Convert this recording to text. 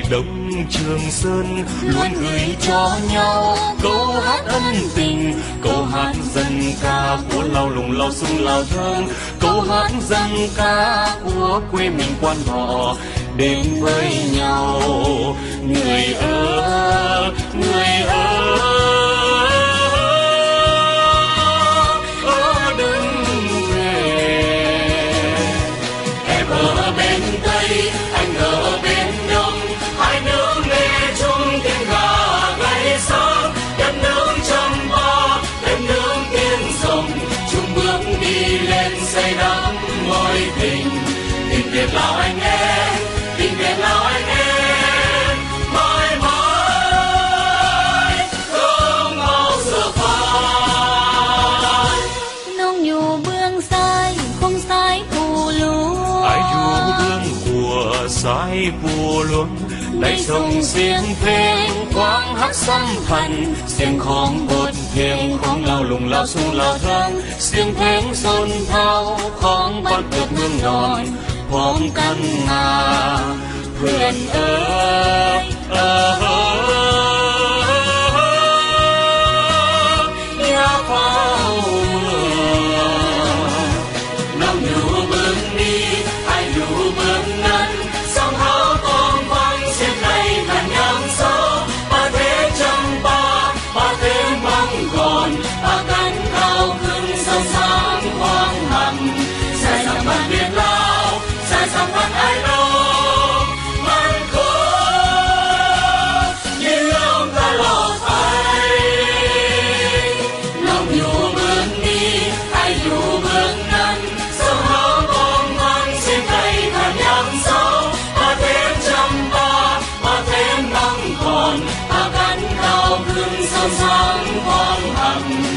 Đông Trường Sơn luôn gửi cho nhau câu hát ân tình, câu hát dân ca của Lao Lùng, Lao Sung, Lao Thơm, câu hát dân ca của quê mình Quan Họ đến với nhau. Người ơi, người ơi, đừng về. Em ở bên Tây, anh ở bên Đông, hai nước nghe chung tiếng gà gáy sáng. Đất nước Chăm Ba, đất nước Tiên Rồng, chung bước đi lên xây đắp mối tình. Tình Việt là anh em, tình Việt là anh em, mãi mãi không bao giờ phai. Nông nhù bương sai, không sai phù luông. Ai dù bương của sai phù luông. Đây sông xiên phên quang hát xăm thành, xiên khóm bột thiêng khóm Lao Lùng, Lao Sung, Lao Thơm, xiên phên sơn thao khóm bắt được mương đòn khóm căn ngà. Huyền ơi, nhà pháo nông nhũ bước đi, ai dù bước năn, sông háo con vang xiên này thành nhang sâu. Ba thế Chăm Ba, ba thế Măng Gòn, ba cánh cao cứng sông sáng hoang hằng. Dài dòng bạn Việt Lao, dài dòng bạn Ai Đâu, man khổ như ông ta lọt tay. Nông nhũ bước đi, ai dù bước năn, sông háo con vang xiên này thành nhang sâu. Ba thế Chăm Ba, ba thế Măng Gòn, ba cánh cao cứng sông sáng hoang hằng.